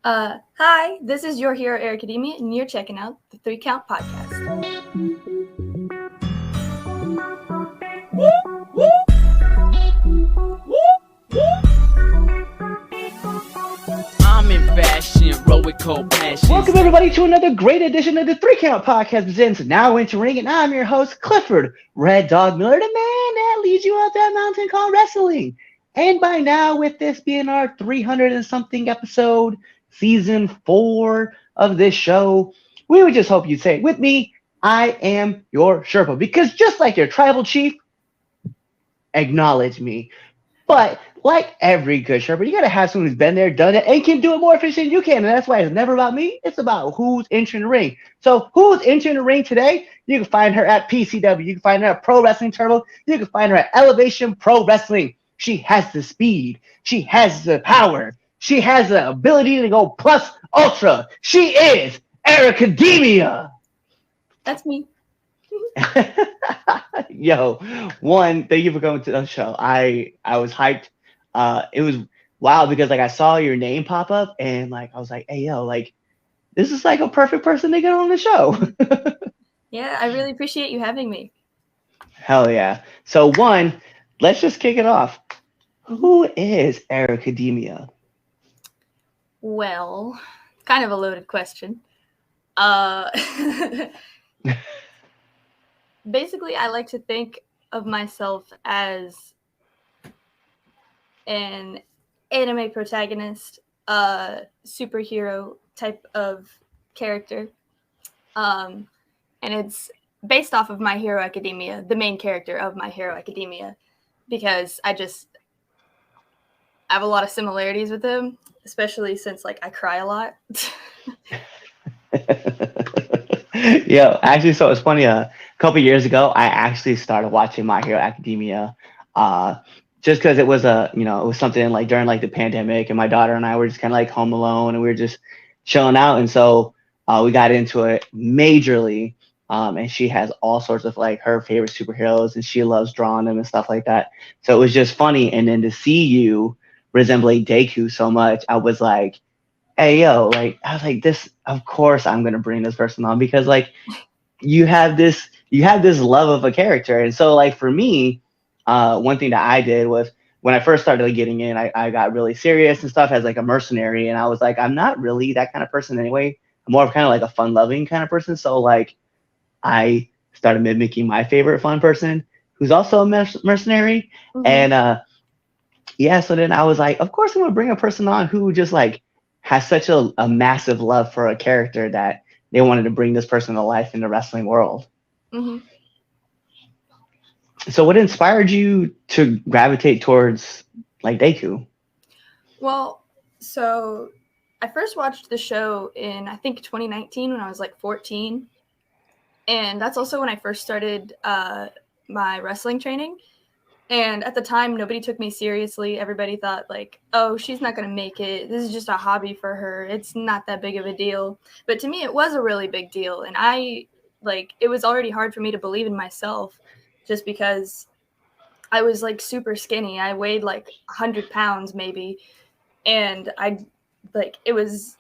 Hi, this is your hero, Airica Demia, and you're checking out the 3 Count Podcast. I'm in fashion, roll with cold passion. Welcome everybody to another great edition of the 3 Count Podcast presents Now Entering, and I'm your host, Clifford Red Dog Miller, the man that leads you up that mountain called wrestling. And by now, with this being our 300 and something episode, season 4 of this show, we would just hope you'd say it with me, I am your Sherpa, because just like your tribal chief, acknowledge me. But like every good Sherpa, you gotta have someone who's been there, done it, and can do it more efficient than you can. And that's why it's never about me. It's about who's entering the ring. So who's entering the ring today? You can find her at PCW. You can find her at Pro Wrestling Turbo. You can find her at Elevation Pro Wrestling. She has the speed. She has the power. She has the ability to go plus ultra. She is Airica Demia. That's me. Yo, thank you for coming to the show. I was hyped. It was wild because like I saw your name pop up and like I was like, hey yo, like this is like a perfect person to get on the show. Yeah, I really appreciate you having me. Hell yeah. So let's just kick it off. Who is Airica Demia? Well, kind of a loaded question. Basically, I like to think of myself as an anime protagonist, superhero type of character. And it's based off of My Hero Academia, the main character of My Hero Academia, because I have a lot of similarities with him, especially since like I cry a lot. Yeah, actually, so it's funny. A couple years ago, I actually started watching My Hero Academia, just because it was it was something like during like the pandemic, and my daughter and I were just kind of like home alone, and we were just chilling out, and so we got into it majorly. And she has all sorts of like her favorite superheroes, and she loves drawing them and stuff like that. So it was just funny, and then to see you resembling Deku so much, I was like, hey yo, like I was like, this of course I'm gonna bring this person on because like you have this love of a character. And so like for me, one thing that I did was when I first started like, getting in, I got really serious and stuff as like a mercenary, and I was like, I'm not really that kind of person anyway. I'm more of kind of like a fun loving kind of person. So like I started mimicking my favorite fun person who's also a mercenary. Mm-hmm. And yeah, so then I was like, of course I'm gonna bring a person on who just like has such a massive love for a character that they wanted to bring this person to life in the wrestling world. Mm-hmm. So what inspired you to gravitate towards like Deku? Well, so I first watched the show in, I think, 2019 when I was like 14. And that's also when I first started my wrestling training. And at the time, nobody took me seriously. Everybody thought like, oh, she's not going to make it. This is just a hobby for her. It's not that big of a deal. But to me, it was a really big deal. And it was already hard for me to believe in myself just because I was like super skinny. I weighed like 100 pounds maybe. And it was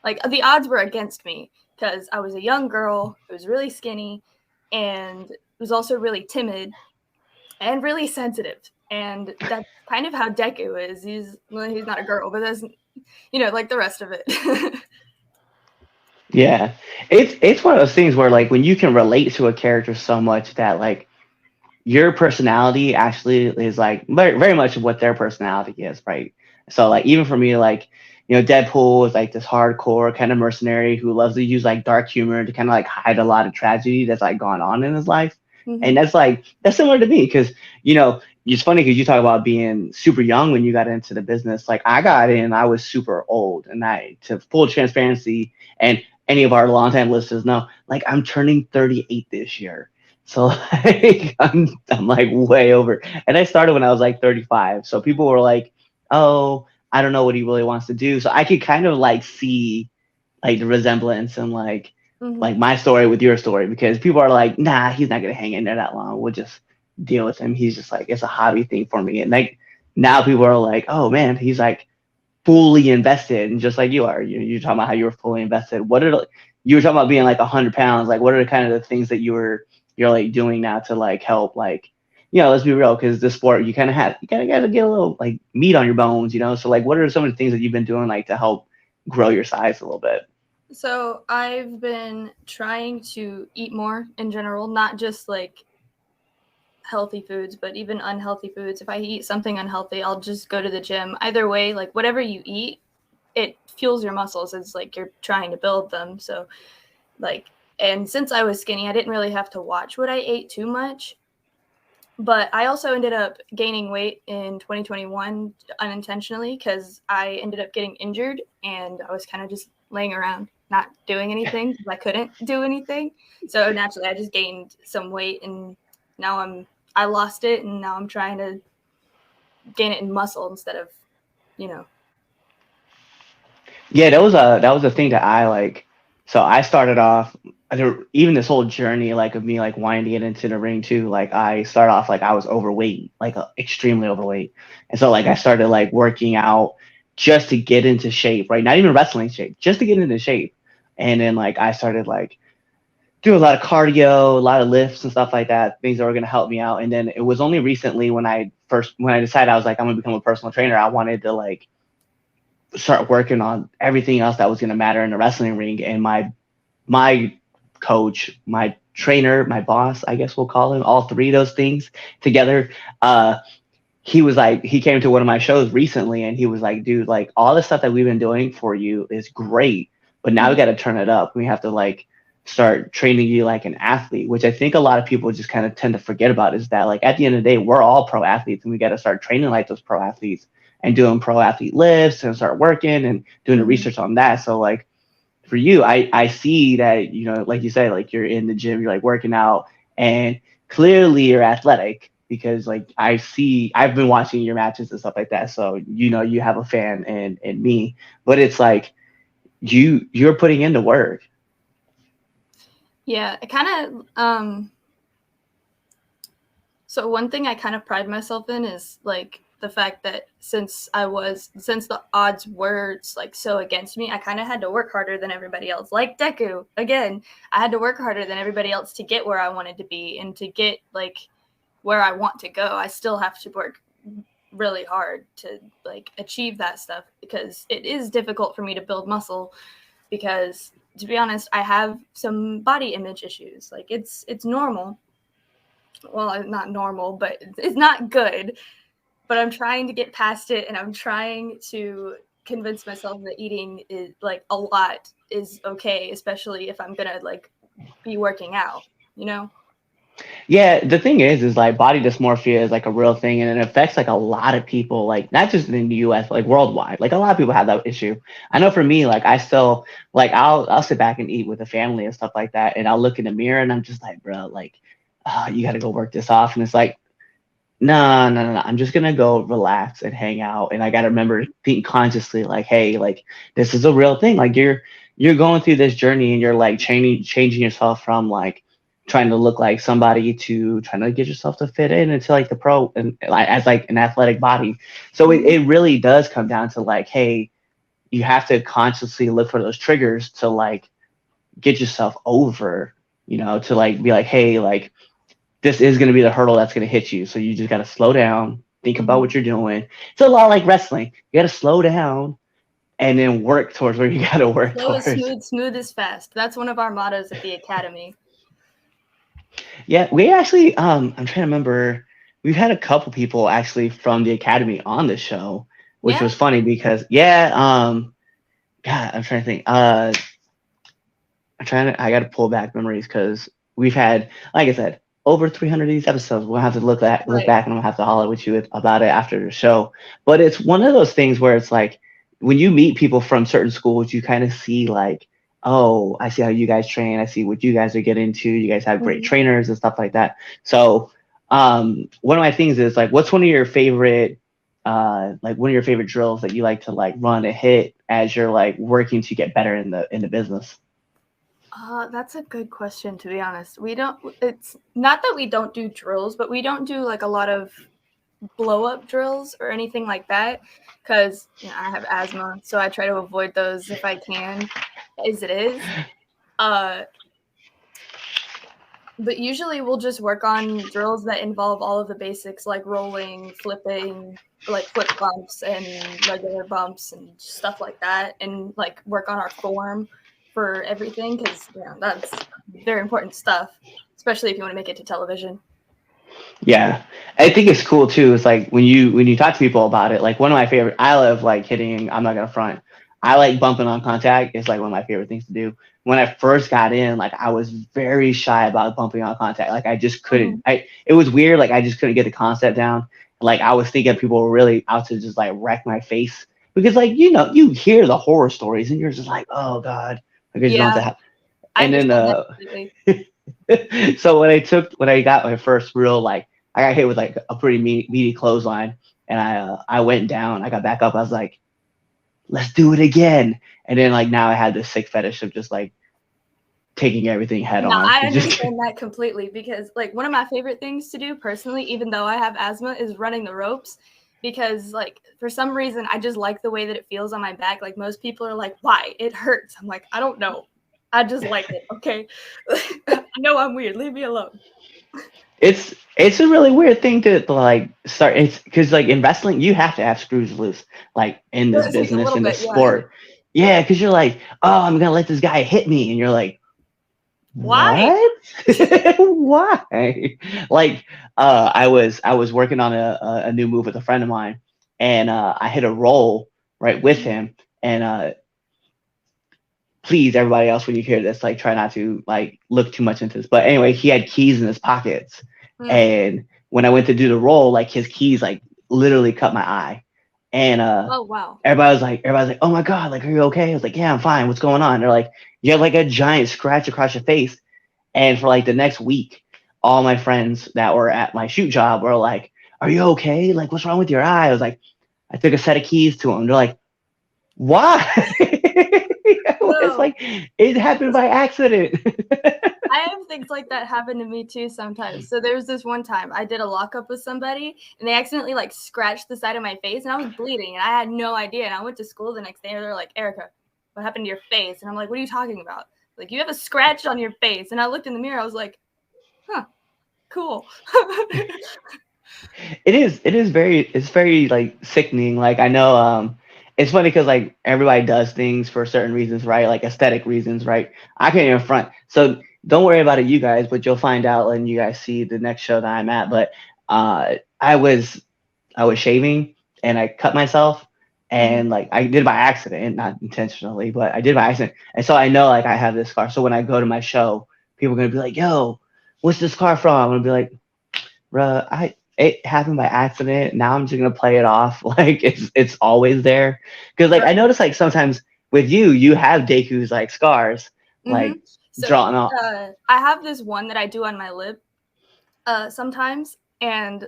like the odds were against me because I was a young girl. I was really skinny and was also really timid. And really sensitive, and that's kind of how Deku is. He's not a girl, but that's like the rest of it. Yeah, it's one of those things where like when you can relate to a character so much that like your personality actually is like very, very much of what their personality is, right? So like even for me, like Deadpool is like this hardcore kind of mercenary who loves to use like dark humor to kind of like hide a lot of tragedy that's like gone on in his life. Mm-hmm. And that's similar to me because, it's funny because you talk about being super young when you got into the business. Like I got in, I was super old, and to full transparency, and any of our longtime listeners know, like I'm turning 38 this year. So like I'm like way over. And I started when I was like 35. So people were like, oh, I don't know what he really wants to do. So I could kind of like see like the resemblance and like my story with your story, because people are like, nah, he's not gonna hang in there that long. We'll just deal with him. He's just like, it's a hobby thing for me. And like now people are like, oh man, he's like fully invested, and just like you are, you're talking about how you were fully invested. What are you were talking about being like 100 pounds? Like, what are the kind of the things that you're like doing now to like help, like, let's be real, because the sport, you kind of got to get a little like meat on your bones, So like, what are some of the things that you've been doing like to help grow your size a little bit? So I've been trying to eat more in general, not just like healthy foods, but even unhealthy foods. If I eat something unhealthy, I'll just go to the gym. Either way, like whatever you eat, it fuels your muscles. It's like you're trying to build them. So like, and since I was skinny, I didn't really have to watch what I ate too much. But I also ended up gaining weight in 2021 unintentionally because I ended up getting injured and I was kind of just laying around not doing anything because I couldn't do anything. So naturally, I just gained some weight and now I lost it and now I'm trying to gain it in muscle instead of, you know. Yeah, that was a thing that I like. So I started off, even this whole journey like of me like wanting to get into the ring too. Like I started off like I was overweight, like extremely overweight, and so like I started like working out just to get into shape, right? Not even wrestling shape, just to get into shape. And then like I started like do a lot of cardio, a lot of lifts and stuff like that, things that were gonna help me out. And then it was only recently when I decided I was like I'm gonna become a personal trainer, I wanted to like start working on everything else that was going to matter in the wrestling ring. And my coach, my trainer, my boss, I guess we'll call him, all three of those things together. Uh, he was like, he came to one of my shows recently, and he was like, dude, like all the stuff that we've been doing for you is great, but now we got to turn it up. We have to like start training you like an athlete, which I think a lot of people just kind of tend to forget about, is that like at the end of the day, we're all pro athletes and we got to start training like those pro athletes and doing pro athlete lifts and start working and doing the research on that. So like for you, I see that, like you say, like you're in the gym, you're like working out, and clearly you're athletic, because like I've been watching your matches and stuff like that. So you have a fan in me, but it's like you're putting in the work. Yeah, it kind of so one thing I kind of pride myself in is like the fact that since the odds were like so against me, I kind of had to work harder than everybody else. Like Deku, again, I had to work harder than everybody else to get where I wanted to be and to get like where I want to go. I still have to work really hard to like achieve that stuff because it is difficult for me to build muscle because to be honest, I have some body image issues. Like it's normal, well, not normal, but it's not good. But I'm trying to get past it, and I'm trying to convince myself that eating is like a lot is okay, especially if I'm gonna like be working out. You know? Yeah, the thing is like body dysmorphia is like a real thing, and it affects like a lot of people, like not just in the US, but like worldwide. Like a lot of people have that issue. I know for me, like I still like I'll sit back and eat with the family and stuff like that, and I'll look in the mirror and I'm just like, bro, like, you got to go work this off, and it's like, no, no, no, no. I'm just gonna go relax and hang out, and I got to remember think consciously, like, hey, like this is a real thing. Like you're going through this journey, and you're like changing yourself from like trying to look like somebody to trying to get yourself to fit in into like the pro and like as like an athletic body. So it really does come down to like, hey, you have to consciously look for those triggers to like get yourself over, to like be like, hey, like this is going to be the hurdle that's going to hit you. So you just got to slow down, think about what you're doing. It's a lot like wrestling. You got to slow down and then work towards where you got to work Slow is towards. smooth, smooth is fast. That's one of our mottos at the academy. Yeah, we actually, I'm trying to remember. We've had a couple people actually from the academy on the show, which Yeah. was funny because, yeah, God, I'm trying to think. I got to pull back memories because we've had, like I said, over 300 of these episodes. We'll have to look Right. back, and I'll have to holler with you about it after the show. But it's one of those things where it's like when you meet people from certain schools, you kind of see like, oh, I see how you guys train. I see what you guys are getting into. You guys have great trainers and stuff like that. So one of my things is like, what's one of your favorite drills that you like to like run and hit as you're like working to get better in the business? That's a good question, to be honest. It's not that we don't do drills, but we don't do like a lot of blow up drills or anything like that, because I have asthma, so I try to avoid those if I can, as it is. Uh, but usually we'll just work on drills that involve all of the basics, like rolling, flipping, like flip bumps and regular bumps and stuff like that, and like work on our form for everything, because that's very important stuff, especially if you want to make it to television. Yeah, I think it's cool too. It's like when you talk to people about it. Like one of my favorite, I love like hitting. I'm not gonna front. I like bumping on contact. It's like one of my favorite things to do. When I first got in, like I was very shy about bumping on contact. Like I just couldn't. It was weird. Like I just couldn't get the concept down. Like I was thinking people were really out to just like wreck my face because like you hear the horror stories and you're just like, oh god, like I just don't want Yeah, that happen. I And then understand that completely. so when I got my first real like I got hit with like a pretty meaty clothesline and I went down. I got back up. I was like, let's do it again. And then like now I had this sick fetish of just like taking everything head No, on. I understand that completely, because like one of my favorite things to do personally, even though I have asthma, is running the ropes, because like for some reason I just like the way that it feels on my back. Like most people are like, why? It hurts. I'm like, I don't know. I just like it. Okay. I know I'm weird. Leave me alone. It's a really weird thing to like start. It's because like in wrestling, you have to have screws loose, like in this Just a business, little in this bit, yeah. sport. Yeah, because you're like, oh, I'm gonna let this guy hit me, and you're like, Why? what? Why? Like, I was working on a new move with a friend of mine, and I hit a roll right with him, and please, everybody else, when you hear this, like, try not to like look too much into this. But anyway, he had keys in his pockets, and when I went to do the roll, like his keys like literally cut my eye, and Oh wow. everybody's like, oh my god, like, are you okay? I was like, yeah, I'm fine. What's going on? They're like, you have like a giant scratch across your face, and for like the next week, all my friends that were at my shoot job were like, are you okay? Like, what's wrong with your eye? I was like, I took a set of keys to them. They're like, why? It's No. like it happened by accident. I have things like that happen to me too sometimes. So there was this one time I did a lockup with somebody and they accidentally like scratched the side of my face and I was bleeding and I had no idea. And I went to school the next day and they're like, Airica, what happened to your face? And I'm like, what are you talking about? Like, you have a scratch on your face. And I looked in the mirror. I was like, huh, cool. It's very like sickening. Like I know it's funny because like everybody does things for certain reasons, right? Like aesthetic reasons, right? I can't even front. So don't worry about it, you guys, but you'll find out when you guys see the next show that I'm at. But I was shaving and I cut myself and like I did by accident, not intentionally, but I did by accident. And so I know like I have this scar. So when I go to my show, people are gonna be like, yo, what's this scar from? I'm gonna be like, bruh, it happened by accident. Now I'm just gonna play it off like it's always there. Because like I notice like sometimes with you have Deku's like scars, like so, drawn off. I have this one that I do on my lip sometimes, and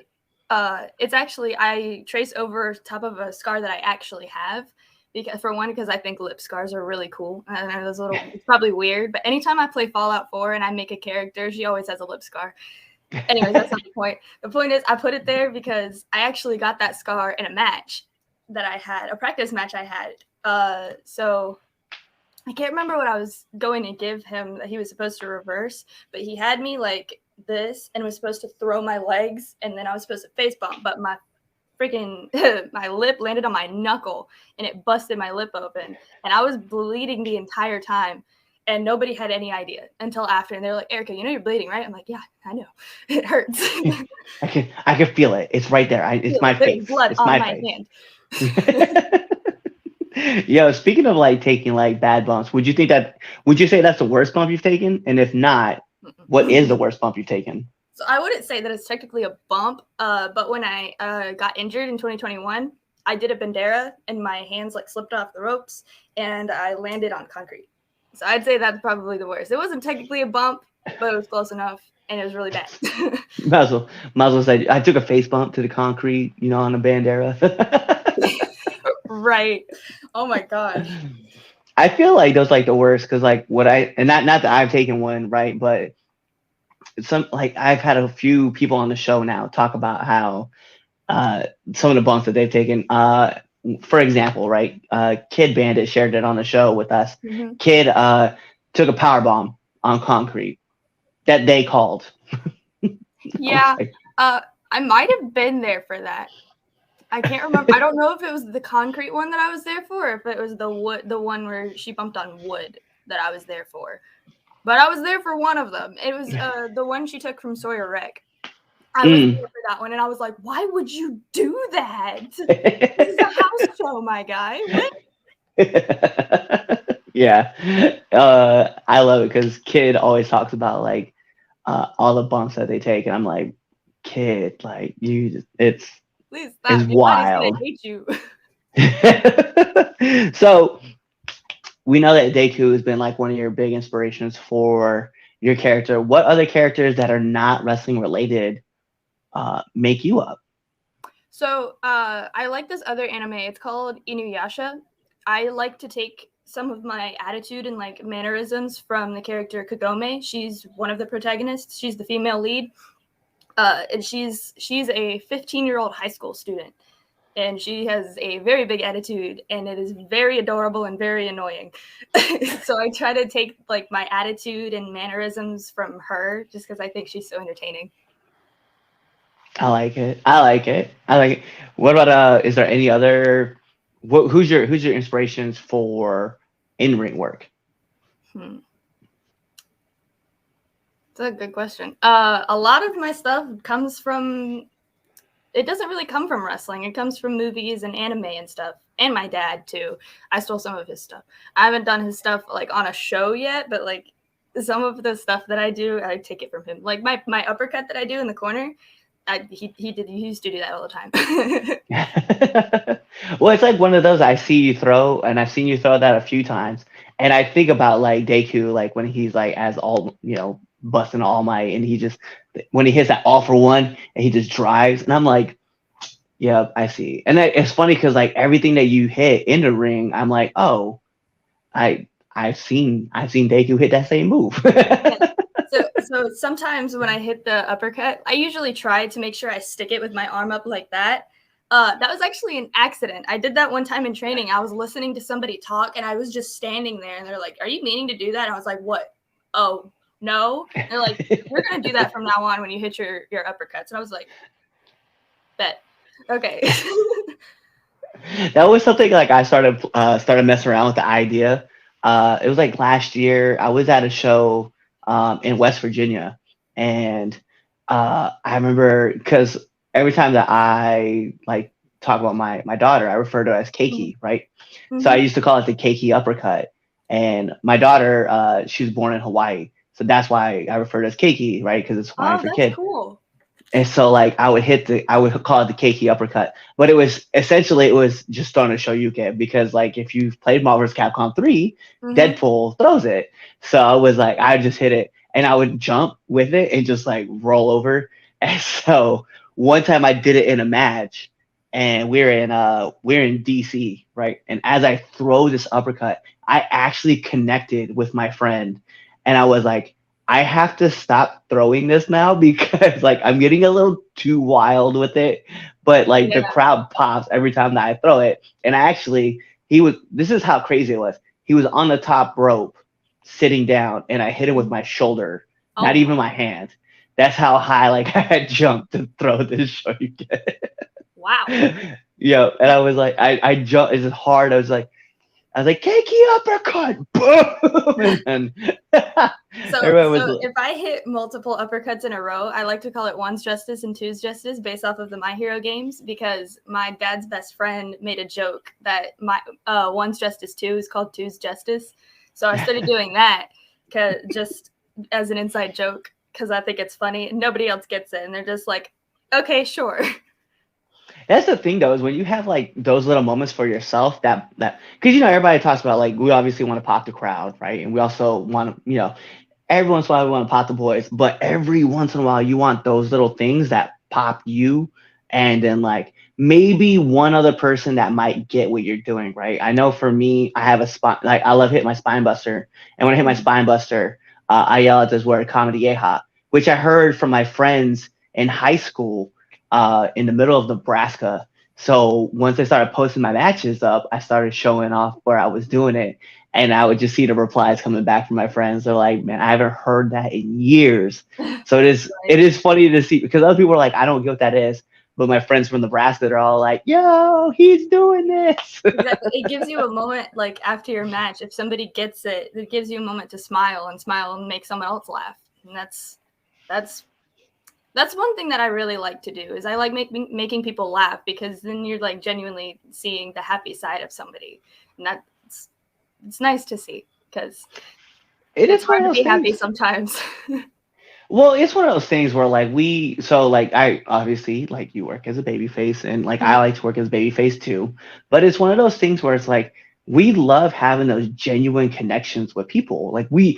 it's actually I trace over top of a scar that I actually have. Because I think lip scars are really cool. I know it's probably weird, but anytime I play Fallout 4 and I make a character, she always has a lip scar. Anyways, that's not the point. The point is I put it there because I actually got that scar in a match that I had, a practice match I had. So I can't remember what I was going to give him that he was supposed to reverse, but he had me like this and was supposed to throw my legs, and then I was supposed to face bump, but my freaking my lip landed on my knuckle and it busted my lip open, and I was bleeding the entire time. And nobody had any idea until after. And they're like, Airica, you know you're bleeding, right? I'm like, yeah, I know. It hurts. I can feel it. It's right there. It's my face. Blood it's on my hand. Yo, speaking of like taking like bad bumps, would you say that's the worst bump you've taken? And if not, what is the worst bump you've taken? So I wouldn't say that it's technically a bump, but when I got injured in 2021, I did a bandera and my hands like slipped off the ropes and I landed on concrete. So I'd say that's probably the worst. It wasn't technically a bump, but it was close enough, and it was really bad. might as well say I took a face bump to the concrete, on a bandera. Right. Oh my gosh. I feel like those like the worst because like not that I've taken one, right? But I've had a few people on the show now talk about how uh, some of the bumps that they've taken. For example, right? Kid Bandit shared it on the show with us. Mhm. Kid took a power bomb on concrete that they called. I was Yeah, like, I might have been there for that. I can't remember. I don't know if it was the concrete one that I was there for, or if it was the one where she bumped on wood that I was there for. But I was there for one of them. It was the one she took from Sawyer Wreck. I was there for that one, and I was like, "Why would you do that? This is a house show, my guy. What?" yeah, I love it because Kid always talks about like all the bumps that they take, and I'm like, Kid, like you, Please it's stop. If not, he's gonna wild. hate you. So we know that Deku has been like one of your big inspirations for your character. What other characters that are not wrestling related make you up? So I like this other anime. It's called Inuyasha. I like to take some of my attitude and like mannerisms from the character Kagome. She's one of the protagonists. She's the female lead, and she's a 15-year-old high school student, and she has a very big attitude, and it is very adorable and very annoying. So I try to take like my attitude and mannerisms from her, just because I think she's so entertaining. I like it. I like it. I like it. What about is there any other who's your inspirations for in ring work? Hmm. That's a good question. A lot of my stuff comes from. It doesn't really come from wrestling. It comes from movies and anime and stuff. And my dad too. I stole some of his stuff. I haven't done his stuff like on a show yet, but like some of the stuff that I do, I take it from him. Like my uppercut that I do in the corner, he used to do that all the time. Well, it's like one of those I see you throw, and I've seen you throw that a few times, and I think about like Deku, like when he's like as all busting all might, and he just when he hits that all for one, and he just drives, and I'm like, yeah, I see. And it's funny because like everything that you hit in the ring, I'm like, oh, I've seen Deku hit that same move. Yeah. So sometimes when I hit the uppercut, I usually try to make sure I stick it with my arm up like that. That was actually an accident. I did that one time in training. I was listening to somebody talk, and I was just standing there, and they're like, "Are you meaning to do that?" And I was like, "What? Oh, no." And they're like, "We're gonna do that from now on when you hit your uppercuts." And I was like, "Bet, okay." That was something like I started messing around with the idea. It was like last year. I was at a show in West Virginia, and I remember because every time that I like talk about my daughter, I refer to her as Keiki, right? So I Mhm. used to call it the Keiki uppercut. And my daughter, she was born in Hawaii, so that's why I refer to it as Keiki, right? Because it's Hawaiian Oh, for that's kid. cool. And so like I would call it the Keiki uppercut, but it was essentially it was just throwing a Shoryuken because like if you've played Marvel vs. Capcom 3, Hmm. Deadpool throws it. So I was like I just hit it and I would jump with it and just like roll over. And so one time I did it in a match and we're in DC, right? And as I throw this uppercut, I actually connected with my friend and I was like I have to stop throwing this now because like I'm getting a little too wild with it. But like the Yeah. crowd pops every time that I throw it. And actually he was this is how crazy it was. He was on the top rope sitting down and I hit him with Mhm. my shoulder, not Oh my. even my hand. That's how high like I had jumped to throw this Shoryuken. Wow. Yeah, and I was like I jumped as hard. I was like, Keiki uppercut, boom, and then everyone was So if I hit multiple uppercuts in a row, I like to call it one's justice and two's justice based off of the My Hero games because my dad's best friend made a joke that my one's justice two is called two's justice. So I started doing that just as an inside joke because I think it's funny. Nobody else gets it, and they're just like, "Okay, sure." That's the thing though, is when you have like those little moments for yourself that because everybody talks about like we obviously want to pop the crowd, right? And we also want to, every once in a while we want to pop the boys, but every once in a while you want those little things that pop you and then like maybe one other person that might get what you're doing, right? I know for me, I have a spine like I love hitting my spine buster. And when I hit my spine buster, I yell at this word comedy which I heard from my friends in high school in the middle of Nebraska. So once I started posting my matches up, I started showing off where I was doing it. And I would just see the replies coming back from my friends. They're like, man, I haven't heard that in years. So it is funny to see, because other people are like, I don't get what that is. But my friends from Nebraska, they're all like, yo, he's doing this. Exactly. It gives you a moment, like after your match, if somebody gets it, it gives you a moment to smile and make someone else laugh. And that's one thing that I really like to do, is I like making people laugh, because then you're like genuinely seeing the happy side of somebody. And it's nice to see, because it's hard to be happy sometimes. Well, it's one of those things where like I obviously, like, you work as a baby face, and like I like to work as a baby face too. But it's one of those things where it's like we love having those genuine connections with people. Like we'll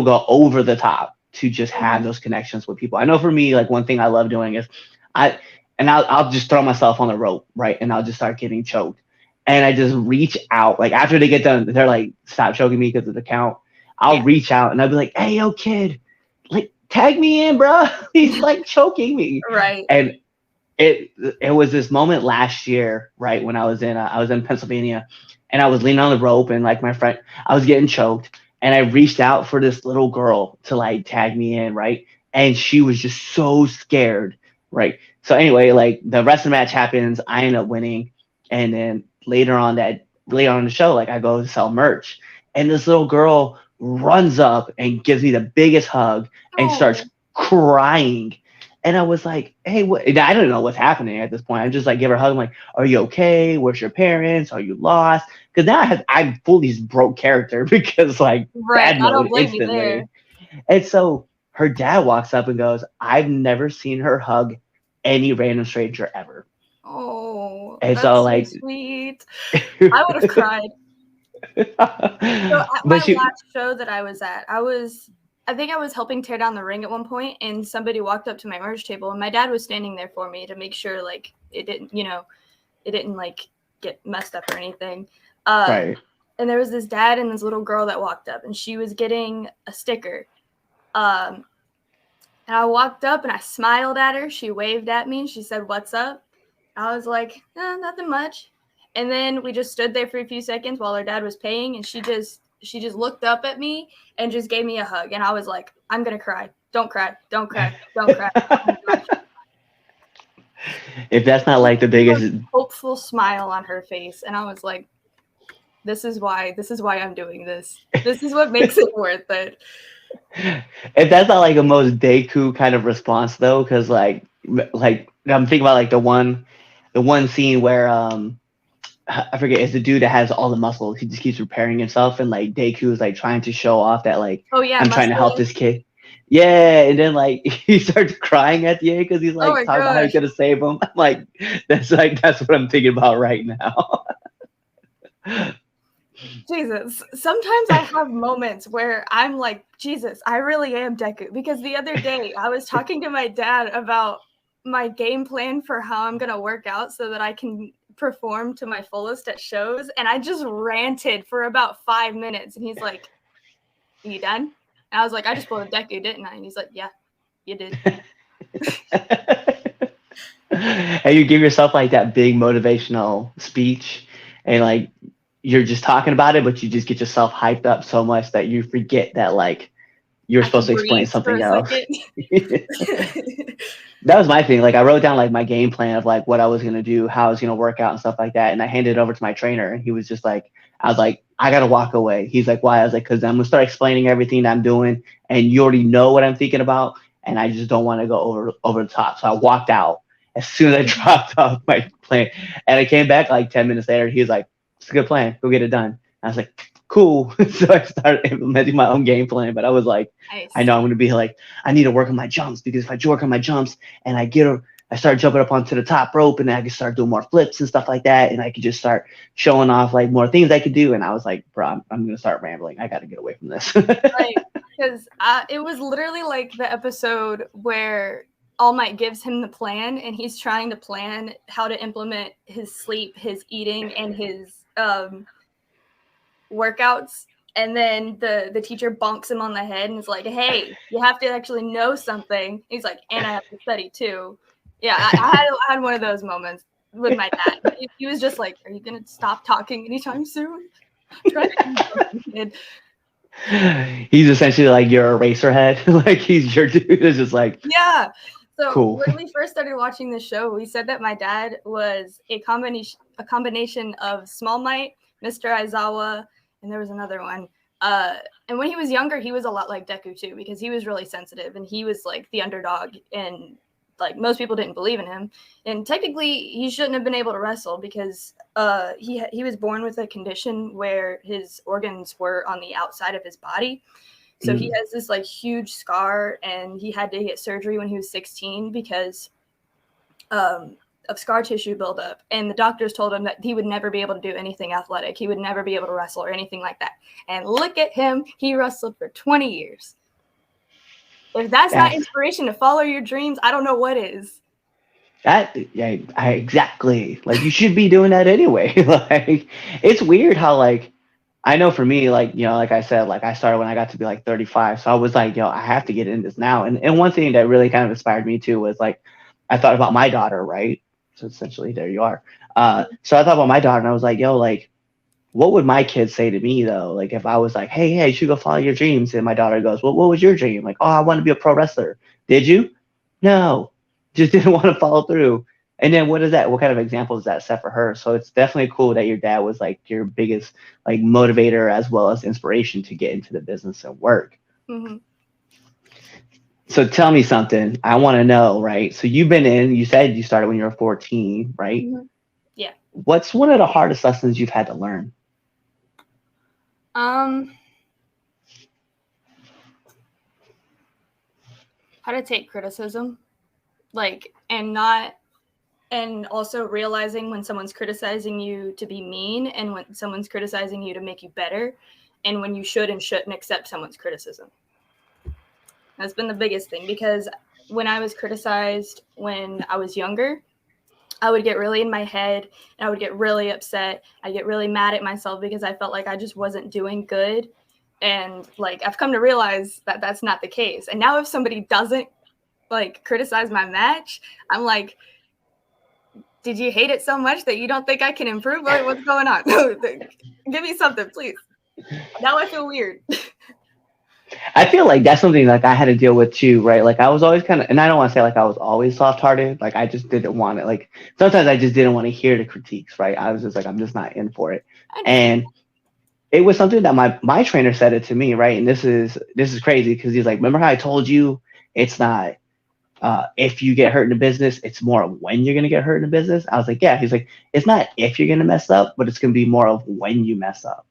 go over the top to just have those connections with people. I know for me, like one thing I love doing is I'll just throw myself on the rope, right? And I'll just start getting choked. And I just reach out, like after they get done, they're like, stop choking me because of the count. I'll reach out and I'll be like, hey, yo, kid, like tag me in, bro. He's like choking me. Right. And it was this moment last year, right, when I was in Pennsylvania, and I was leaning on the rope, and like my friend, I was getting choked, and I reached out for this little girl to like tag me in, right, and she was just so scared, right. So anyway, like the rest of the match happens, I end up winning, and then later on in the show, like I go to sell merch, and this little girl runs up and gives me the biggest hug and starts crying. And I was like, hey, what? I don't know what's happening at this point. I just like give her a hug. I'm like, are you okay? Where's your parents? Are you lost? Because now I fully broke character because like bad mode instantly. And so her dad walks up and goes, I've never seen her hug any random stranger ever. Oh, and that's so so like sweet. I would have cried. So at my last show that I was at, I think I was helping tear down the ring at one point, and somebody walked up to my merch table, and my dad was standing there for me to make sure like it didn't like get messed up or anything. Right. And there was this dad and this little girl that walked up, and she was getting a sticker. And I walked up and I smiled at her. She waved at me and she said, "What's up?" I was like, nothing much. And then we just stood there for a few seconds while her dad was paying, and she just looked up at me and just gave me a hug. And I was like, I'm going to cry. Don't cry. Don't cry. Don't cry. Oh my gosh. If that's not like the biggest hopeful smile on her face. And I was like, this is why I'm doing this. This is what makes it worth it. If that's not like a most Deku kind of response though, because like I'm thinking about like the one scene where I forget, it's the dude that has all the muscles. He just keeps repairing himself, and like Deku is like trying to show off that like, I'm trying to help this kid. Yeah, and then like he starts crying at the end because he's like talking about how he's gonna save him. I'm like, that's what I'm thinking about right now. Jesus, sometimes I have moments where I'm like, Jesus, I really am Deku. Because the other day I was talking to my dad about my game plan for how I'm gonna work out so that I can perform to my fullest at shows, and I just ranted for about 5 minutes, and he's like, "Are you done?" And I was like, "I just pulled a Deku, didn't I?" And he's like, "Yeah, you did." And you give yourself like that big motivational speech, and like you're just talking about it, but you just get yourself hyped up so much that you forget that like you're supposed to explain something else. That was my thing. Like I wrote down like my game plan of like what I was gonna do, how I was gonna work out and stuff like that, and I handed it over to my trainer, and he was just like, I was like, I gotta walk away. He's like, why? I was like, because I'm gonna start explaining everything that I'm doing, and you already know what I'm thinking about, and I just don't want to go over the top. So I walked out as soon as I dropped off my plan, and I came back like 10 minutes later. He was like, it's a good plan. Go get it done. I was like, cool. So I started implementing my own game plan, but I was like, nice. I know I'm going to be like, I need to work on my jumps, because if I work on my jumps and I start jumping up onto the top rope, and then I can start doing more flips and stuff like that, and I could just start showing off like more things I could do. And I was like, bro, I'm going to start rambling. I got to get away from this. Right. Because it was literally like the episode where All Might gives him the plan, and he's trying to plan how to implement his sleep, his eating, and his workouts, and then the teacher bonks him on the head and is like, hey, you have to actually know something. He's like, and I have to study too. Yeah, I had one of those moments with my dad. He was just like, "Are you gonna stop talking anytime soon? Try to do something, kid." He's essentially like your eraser head. Like he's your dude. It's just like Yeah. So cool. when we first started watching the show, we said that my dad was a combination of Small Might, Mr. Aizawa, and there was another one. And when he was younger, he was a lot like Deku too, because he was really sensitive and he was like the underdog, and like most people didn't believe in him. And technically, he shouldn't have been able to wrestle because he was born with a condition where his organs were on the outside of his body. So he has this like huge scar, and he had to get surgery when he was 16 because of scar tissue buildup. And the doctors told him that he would never be able to do anything athletic. He would never be able to wrestle or anything like that. And look at him. He wrestled for 20 years. If that's not inspiration to follow your dreams, I don't know what is. Exactly. Like you should be doing that anyway. Like it's weird how like I know for me, like, like I said, like I started when I got to be like 35. So I was like, I have to get in this now. And one thing that really kind of inspired me too was like, I thought about my daughter, right? So essentially there you are. So I thought about my daughter and I was like, like, what would my kids say to me though? Like if I was like, hey, you should go follow your dreams. And my daughter goes, well, what was your dream? Like, oh, I want to be a pro wrestler. Did you? No, just didn't want to follow through. And then what is that? What kind of example does that set for her? So it's definitely cool that your dad was like your biggest like motivator as well as inspiration to get into the business and work. Mm-hmm. So tell me something. I want to know, right? So you've been you said you started when you were 14, right? Mm-hmm. Yeah. What's one of the hardest lessons you've had to learn? How to take criticism, like, and also realizing when someone's criticizing you to be mean and when someone's criticizing you to make you better, and when you should and shouldn't accept someone's criticism. That's been the biggest thing, because when I was criticized when I was younger, I would get really in my head and I would get really upset. I get really mad at myself because I felt like I just wasn't doing good. And like, I've come to realize that that's not the case. And now if somebody doesn't like criticize my match, I'm like, did you hate it so much that you don't think I can improve? Like, what's going on? Give me something, please. Now I feel weird. I feel like that's something like I had to deal with too, right? Like I was always kind of, and I don't want to say like I was always soft-hearted. Like I just didn't want it. Like sometimes I just didn't want to hear the critiques, right? I was just like, I'm just not in for it. And it was something that my trainer said it to me, right? And this is crazy because he's like, remember how I told you it's not if you get hurt in the business, it's more of when you're gonna get hurt in the business. I was like, yeah. He's like, it's not if you're gonna mess up, but it's gonna be more of when you mess up.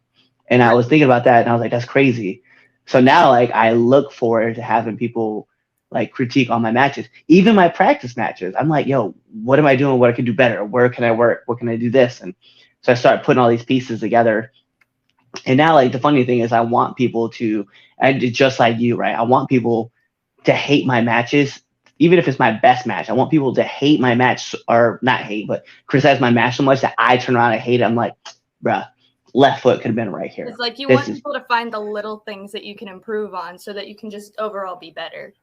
And I was thinking about that, and I was like, that's crazy. So now, like, I look forward to having people like critique on my matches, even my practice matches. I'm like, yo, what am I doing? What I can do better? Where can I work? What can I do this? And so I start putting all these pieces together. And now, like, the funny thing is, I want people to, and just like you, right? I want people to hate my matches, even if it's my best match. I want people to hate my match, or not hate, but criticize my match so much that I turn around and hate it. I'm like, bruh, left foot could have been right here. It's like you want people to find the little things that you can improve on so that you can just overall be better.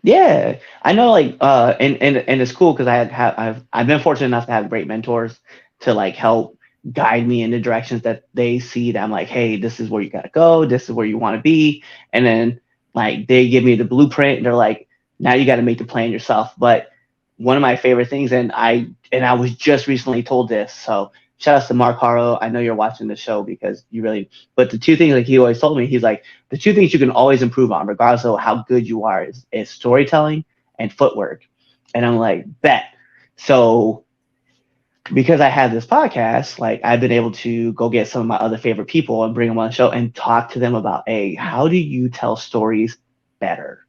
Yeah, I know, like, and it's cool because I've been fortunate enough to have great mentors to like help guide me in the directions that they see that I'm like, hey, this is where you gotta go, this is where you want to be, and then like they give me the blueprint and they're like, now you got to make the plan yourself. But one of my favorite things, and I was just recently told this, so shout out to Mark Haro. I know you're watching the show because you really, but the two things like he always told me, he's like, the two things you can always improve on, regardless of how good you are, is storytelling and footwork. And I'm like, bet. So because I have this podcast, like I've been able to go get some of my other favorite people and bring them on the show and talk to them about, hey, how do you tell stories better?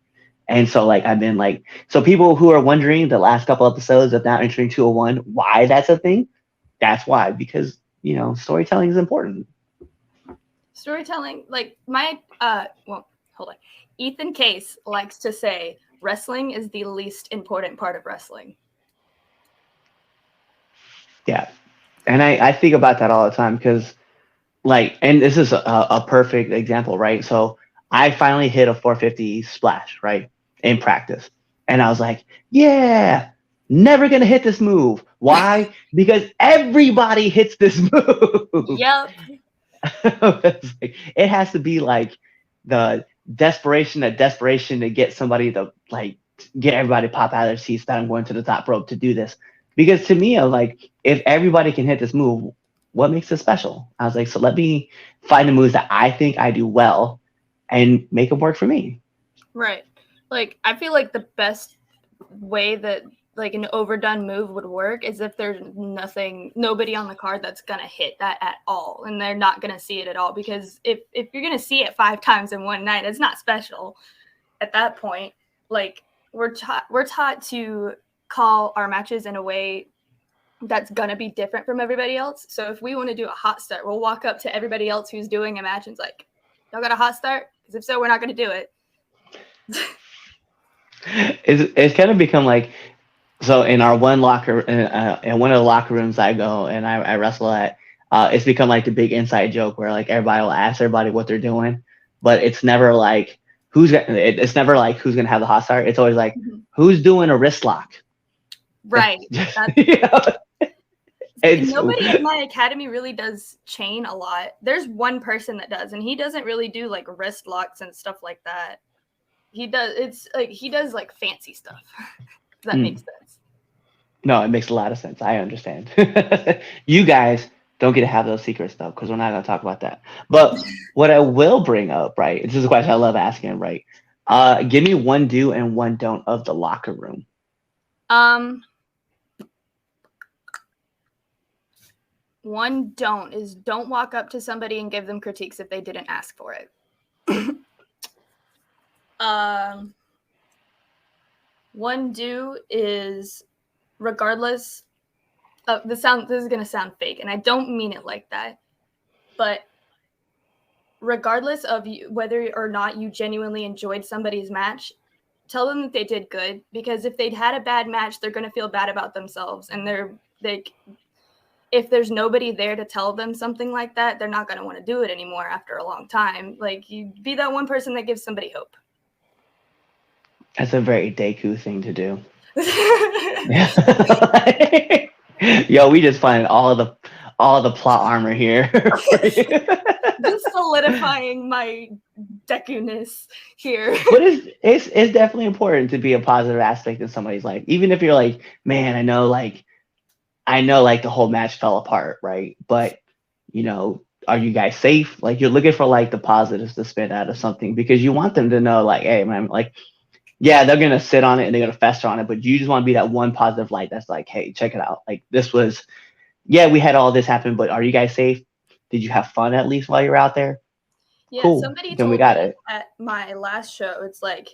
And so like I've been like, so people who are wondering the last couple episodes of Now Entering 201, why that's a thing, that's why, because, storytelling is important. Storytelling, like hold on. Ethan Case likes to say wrestling is the least important part of wrestling. Yeah. And I think about that all the time because like, and this is a perfect example, right? So I finally hit a 450 splash, right, in practice. And I was like, yeah, never gonna hit this move. Why? Because everybody hits this move. Yep. It's like, it has to be like the desperation to get somebody to like get everybody to pop out of their seats that I'm going to the top rope to do this. Because to me, I'm like, if everybody can hit this move, what makes it special? I was like, so let me find the moves that I think I do well and make them work for me. Right. Like, I feel like the best way that like an overdone move would work is if there's nobody on the card that's gonna hit that at all, and they're not gonna see it at all. Because if you're gonna see it 5 times in one night, it's not special at that point. Like, we're taught to call our matches in a way that's gonna be different from everybody else. So if we want to do a hot start, we'll walk up to everybody else who's doing a match and it's like, y'all got a hot start? Because if so, we're not gonna do it. It's kind of become like, so in our one locker, in one of the locker rooms I go and I wrestle at, it's become like the big inside joke where like everybody will ask everybody what they're doing, but it's never like it's never like who's gonna have the hot start. It's always like who's doing a wrist lock. Right. Nobody in my academy really does chain a lot. There's one person that does, and he doesn't really do like wrist locks and stuff like that. He does like fancy stuff. Does that make sense? No, it makes a lot of sense. I understand. You guys don't get to have those secrets though, because we're not going to talk about that. But what I will bring up, right? This is a question I love asking, right? Give me one do and one don't of the locker room. One don't is don't walk up to somebody and give them critiques if they didn't ask for it. One do is, regardless of this is going to sound fake, and I don't mean it like that, but regardless of whether or not you genuinely enjoyed somebody's match, tell them that they did good, because if they'd had a bad match, they're going to feel bad about themselves, and if there's nobody there to tell them something like that, they're not going to want to do it anymore after a long time. Like, you be that one person that gives somebody hope. That's a very Deku thing to do. Yo, we just find all the plot armor here. Just solidifying my Deku-ness here. But it's definitely important to be a positive aspect in somebody's life, even if you're like, man, I know like the whole match fell apart, right? But are you guys safe? Like, you're looking for like the positives to spin out of something, because you want them to know like, hey man, like, yeah, they're gonna sit on it and they're gonna fester on it, but you just want to be that one positive light that's like, hey, check it out. Like, this was, yeah, we had all this happen, but are you guys safe? Did you have fun at least while you were out there? Yeah, cool. Somebody then told we got me it. at my last show, it's like,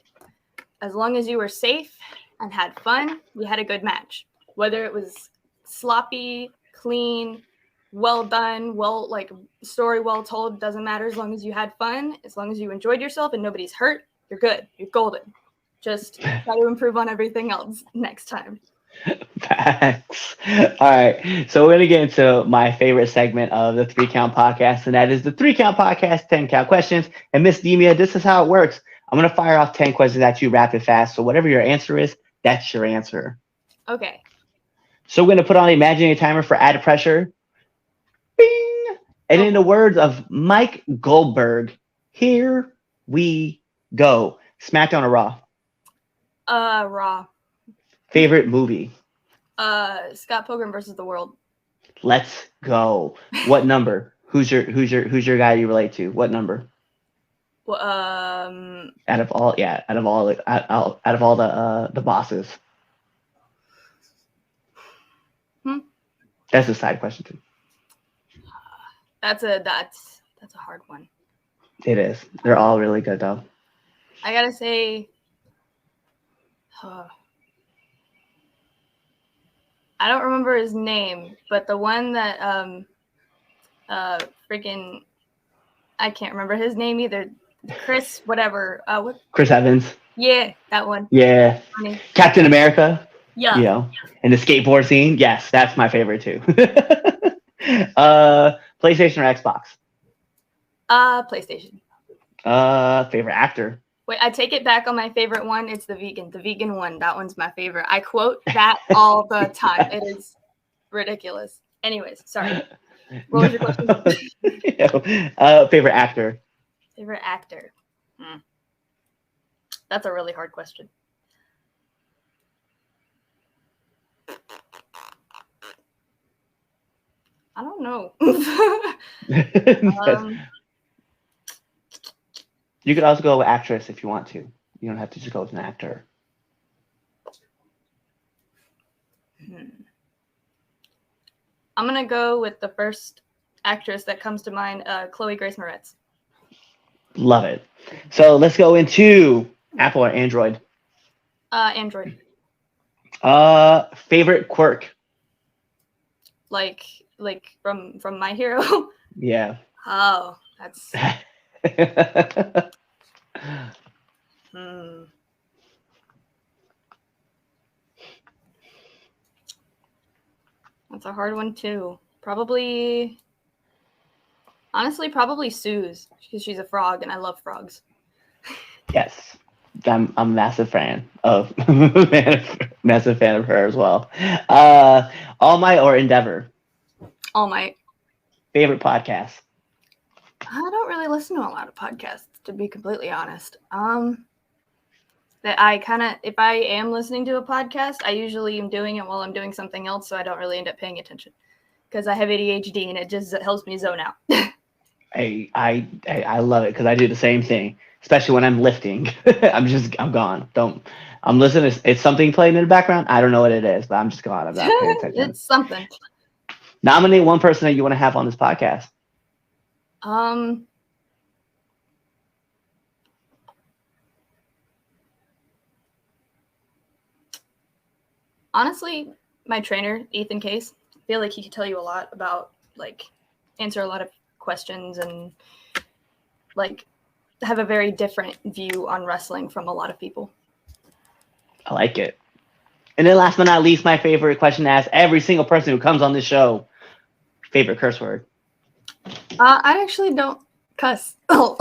as long as you were safe and had fun, we had a good match. Whether it was sloppy, clean, well done, story well told, doesn't matter. As long as you had fun, as long as you enjoyed yourself and nobody's hurt, you're good. You're golden. Just try to improve on everything else next time. Facts. All right. So we're going to get into my favorite segment of the 3 Count Podcast, and that is the 3 Count Podcast 10 Count Questions. And Miss Demia, this is how it works. I'm going to fire off 10 questions at you rapid fast. So whatever your answer is, that's your answer. Okay. So we're going to put on the imaginary timer for added pressure. Bing! And in the words of Mike Goldberg, here we go. SmackDown or Raw? Raw. Favorite movie? Scott Pilgrim versus the World. Let's go. What number? Who's your guy you relate to? What number? Well, out of all the bosses. That's a side question too. That's a hard one. It is. They're all really good though. I gotta say, I don't remember his name, but the one that freaking, I can't remember his name either. Chris, whatever. Chris Evans. Yeah, that one. Yeah. Funny. Captain America. Yeah. And the skateboard scene. Yes, that's my favorite too. PlayStation or Xbox? PlayStation. Favorite actor? Wait, I take it back on my favorite one. It's the vegan one. That one's my favorite. I quote that all the time. It is ridiculous. Anyways, sorry. What was your question? Favorite actor. Favorite actor. That's a really hard question. I don't know. You could also go with actress if you want to. You don't have to just go with an actor. I'm going to go with the first actress that comes to mind, Chloe Grace Moretz. Love it. So let's go into Apple or Android. Android. Favorite quirk. Like from My Hero? Yeah. Oh, that's... That's a hard one too. Honestly, probably Sue's, because she's a frog and I love frogs. Yes. I'm a massive fan of massive fan of her as well. All Might or Endeavor? All Might. Favorite podcast? I don't really listen to a lot of podcasts, to be completely honest. That I kind of, if I am listening to a podcast, I usually am doing it while I'm doing something else, so I don't really end up paying attention because I have ADHD and it just helps me zone out. I love it because I do the same thing, especially when I'm lifting. I'm gone. I'm listening. It's something playing in the background. I don't know what it is, but I'm just gone. I'm not paying attention. It's something. Nominate one person that you want to have on this podcast. Honestly, my trainer, Ethan Case, I feel like he could tell you a lot about, answer a lot of questions and, have a very different view on wrestling from a lot of people. I like it. And then last but not least, my favorite question to ask every single person who comes on this show. Favorite curse word? I actually don't cuss. But,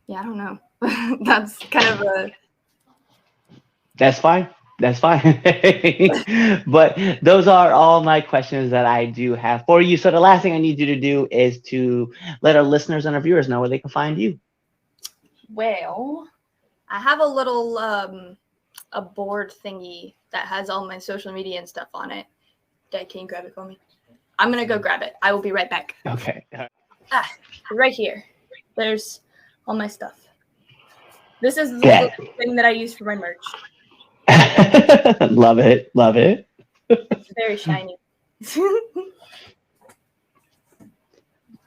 yeah, I don't know. That's kind of a... That's fine. That's fine. But those are all my questions that I do have for you. So the last thing I need you to do is to let our listeners and our viewers know where they can find you. Well, I have a little a board thingy that has all my social media and stuff on it. Dad, can you grab it for me? I'm going to go grab it. I will be right back. Okay. Right here. There's all my stuff. This is the thing that I use for my merch. Love it. Love it. It's very shiny.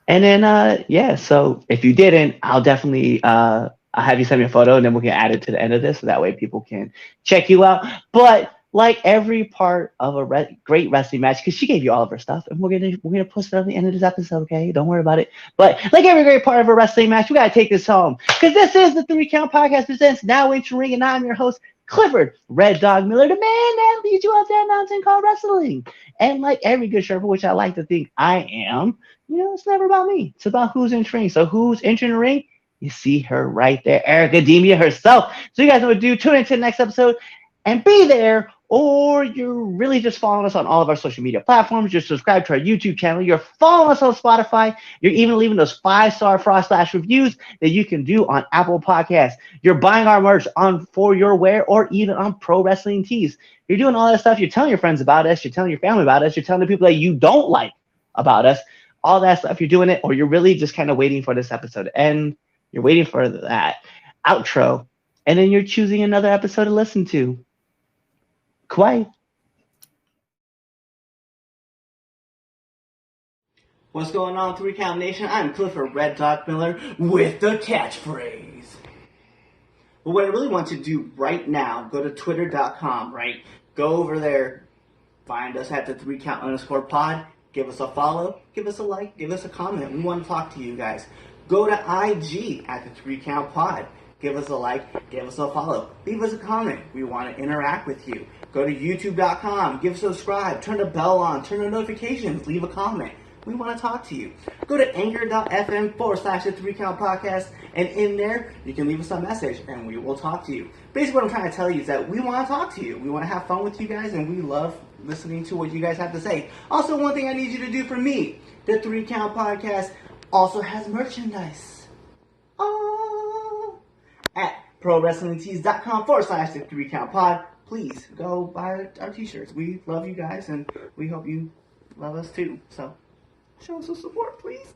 And then, so if you didn't, I'll definitely I'll have you send me a photo and then we can add it to the end of this. So that way people can check you out. But like every part of a great wrestling match, because she gave you all of her stuff, and we're gonna post it on the end of this episode, okay? Don't worry about it. But like every great part of a wrestling match, we gotta take this home, because this is the 3 Count Podcast presents Now Entering Ring, and I'm your host, Clifford Red Dog Miller, the man that leads you up that mountain called wrestling. And like every good Sherpa, which I like to think I am, it's never about me. It's about who's entering. So who's entering the ring? You see her right there, Airica Demia herself. So you guys know what to do. Tune into the next episode and be there, or you're really just following us on all of our social media platforms. You're subscribed to our YouTube channel. You're following us on Spotify. You're even leaving those 5-star Frost Slash reviews that you can do on Apple Podcasts. You're buying our merch on For Your Wear or even on Pro Wrestling Tees. You're doing all that stuff. You're telling your friends about us. You're telling your family about us. You're telling the people that you don't like about us. All that stuff, you're doing it, or you're really just kind of waiting for this episode to end. You're waiting for that outro, and then you're choosing another episode to listen to. Quiet. What's going on, 3 Count Nation? I'm Clifford Red Dog Miller with the catchphrase. But what I really want to do right now, go to twitter.com, right? Go over there, find us at the 3 Count _ pod. Give us a follow, give us a like, give us a comment. We want to talk to you guys. Go to IG at the 3 Count Pod. Give us a like, give us a follow, leave us a comment. We want to interact with you. Go to youtube.com, give us a subscribe, turn the bell on, turn the notifications, leave a comment. We want to talk to you. Go to anchor.fm/the 3 Count Podcast, and in there, you can leave us a message, and we will talk to you. Basically, what I'm trying to tell you is that we want to talk to you. We want to have fun with you guys, and we love listening to what you guys have to say. Also, one thing I need you to do for me, the 3 Count Podcast also has merchandise. Oh! At prowrestlingtees.com/the 3 Count Pod. Please go buy our t-shirts. We love you guys, and we hope you love us too. So, show us some support, please.